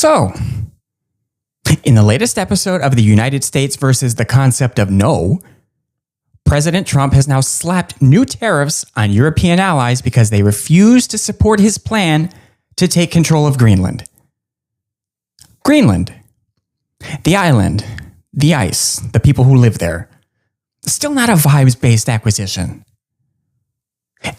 So, in the latest episode of the United States versus the concept of no, President Trump has now slapped new tariffs on European allies because they refuse to support his plan to take control of Greenland. Greenland, the island, the ice, the people who live there, still not a vibes-based acquisition.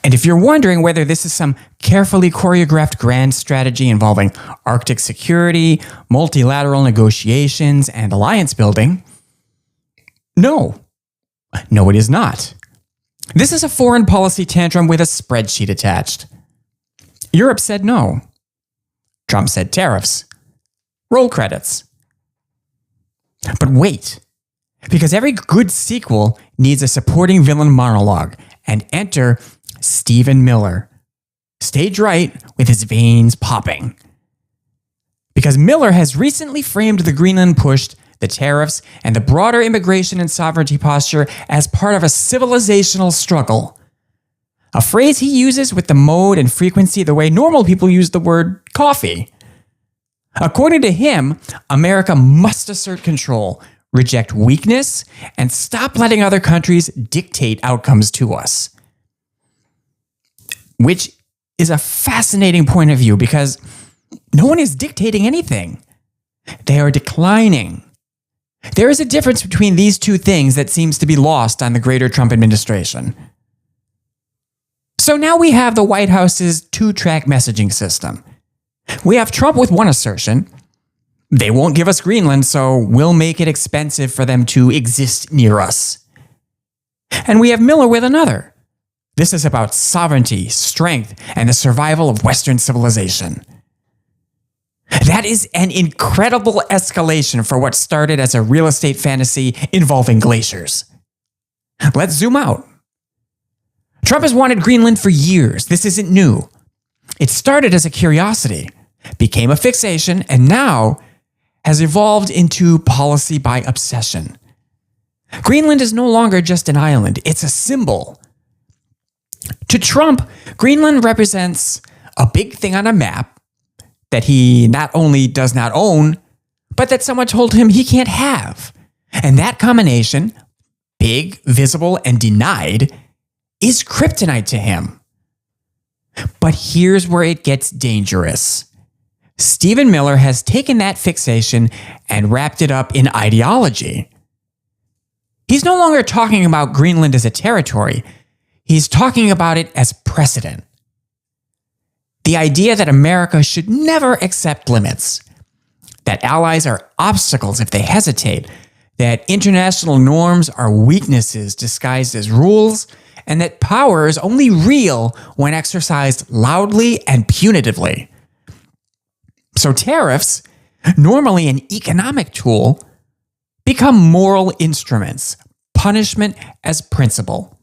And if you're wondering whether this is some carefully choreographed grand strategy involving Arctic security, multilateral negotiations, and alliance building, no, it is not. This is a foreign policy tantrum with a spreadsheet attached. Europe said no. Trump said tariffs. Roll credits. But wait, because every good sequel needs a supporting villain monologue, and enter Stephen Miller. Stage right with his veins popping. Because Miller has recently framed the Greenland push, the tariffs, and the broader immigration and sovereignty posture as part of a civilizational struggle. A phrase he uses with the mode and frequency the way normal people use the word coffee. According to him, America must assert control, reject weakness, and stop letting other countries dictate outcomes to us. Which is a fascinating point of view because no one is dictating anything. They are declining. There is a difference between these two things that seems to be lost on the greater Trump administration. So now we have the White House's two-track messaging system. We have Trump with one assertion. They won't give us Greenland, so we'll make it expensive for them to exist near us. And we have Miller with another. This is about sovereignty, strength, and the survival of Western civilization. That is an incredible escalation for what started as a real estate fantasy involving glaciers. Let's zoom out. Trump has wanted Greenland for years. This isn't new. It started as a curiosity, became a fixation, and now has evolved into policy by obsession. Greenland is no longer just an island, it's a symbol. To Trump, Greenland represents a big thing on a map that he not only does not own, but that someone told him he can't have. And that combination, big, visible, and denied, is kryptonite to him. But here's where it gets dangerous. Stephen Miller has taken that fixation and wrapped it up in ideology. He's no longer talking about Greenland as a territory. He's talking about it as precedent. The idea that America should never accept limits, that allies are obstacles if they hesitate, that international norms are weaknesses disguised as rules, and that power is only real when exercised loudly and punitively. So tariffs, normally an economic tool, become moral instruments, punishment as principle.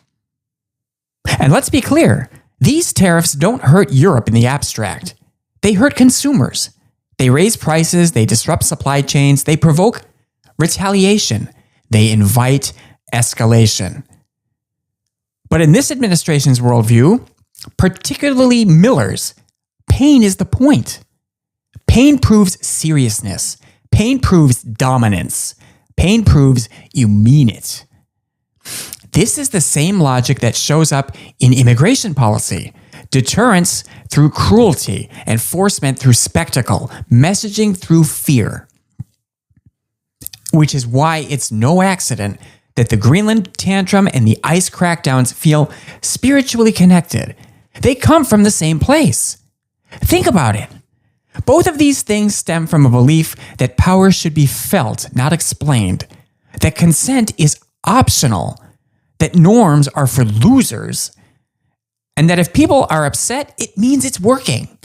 And let's be clear, these tariffs don't hurt Europe in the abstract. They hurt consumers. They raise prices, they disrupt supply chains, they provoke retaliation, they invite escalation. But in this administration's worldview, particularly Miller's, pain is the point. Pain proves seriousness. Pain proves dominance. Pain proves you mean it. This is the same logic that shows up in immigration policy. Deterrence through cruelty, enforcement through spectacle, messaging through fear. Which is why it's no accident that the Greenland tantrum and the ice crackdowns feel spiritually connected. They come from the same place. Think about it. Both of these things stem from a belief that power should be felt, not explained, that consent is optional, that norms are for losers, and that if people are upset, it means it's working.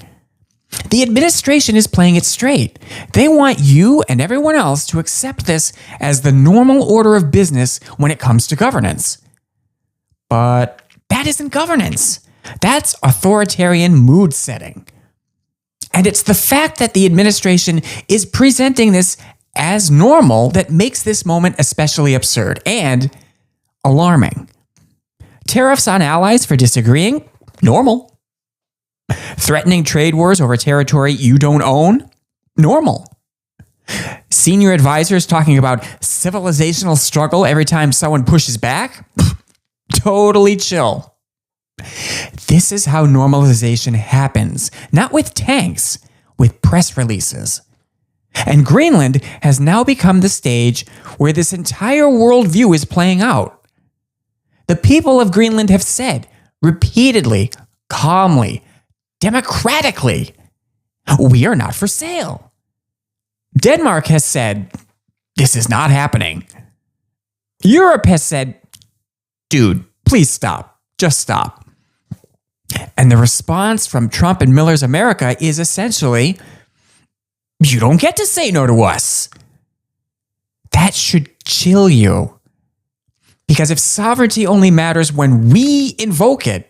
The administration is playing it straight. They want you and everyone else to accept this as the normal order of business when it comes to governance. But that isn't governance. That's authoritarian mood setting. And it's the fact that the administration is presenting this as normal that makes this moment especially absurd and alarming. Tariffs on allies for disagreeing? Normal. Threatening trade wars over territory you don't own? normal. Senior advisors talking about civilizational struggle every time someone pushes back? Totally chill. This is how normalization happens, not with tanks, with press releases. And Greenland has now become the stage where this entire worldview is playing out. The people of Greenland have said repeatedly, calmly, democratically, we are not for sale. Denmark has said, this is not happening. Europe has said, dude, please stop. Just stop. And the response from Trump and Miller's America is essentially, you don't get to say no to us. That should chill you. Because if sovereignty only matters when we invoke it,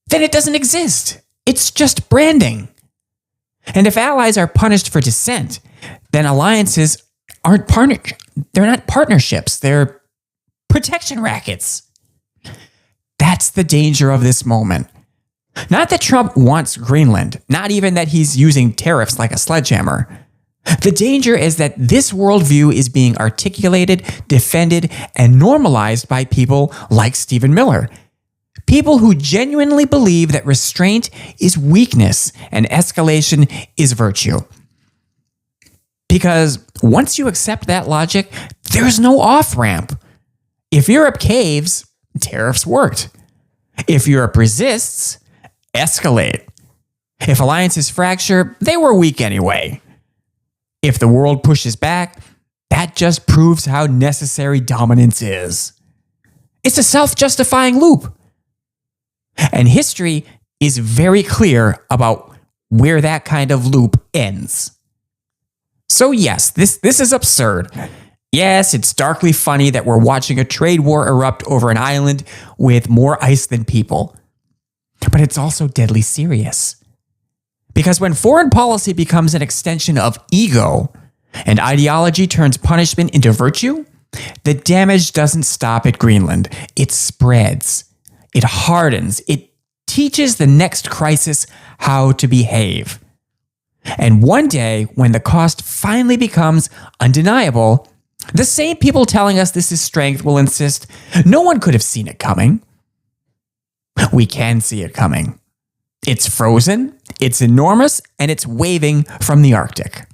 then it doesn't exist. It's just branding. And if allies are punished for dissent, then alliances aren't they're not partnerships, they're protection rackets. That's the danger of this moment. Not that Trump wants Greenland, not even that he's using tariffs like a sledgehammer. The danger is that this worldview is being articulated, defended, and normalized by people like Stephen Miller. People who genuinely believe that restraint is weakness and escalation is virtue. Because once you accept that logic, there's no off-ramp. If Europe caves, tariffs worked. If Europe resists, escalate. If alliances fracture, they were weak anyway. If the world pushes back, that just proves how necessary dominance is. It's a self-justifying loop. And history is very clear about where that kind of loop ends. So yes, this is absurd. Yes, it's darkly funny that we're watching a trade war erupt over an island with more ice than people. But it's also deadly serious. Because when foreign policy becomes an extension of ego and ideology turns punishment into virtue, the damage doesn't stop at Greenland. It spreads. It hardens. It teaches the next crisis how to behave. And one day, when the cost finally becomes undeniable, the same people telling us this is strength will insist no one could have seen it coming. We can see it coming. It's frozen, it's enormous, and it's waving from the Arctic.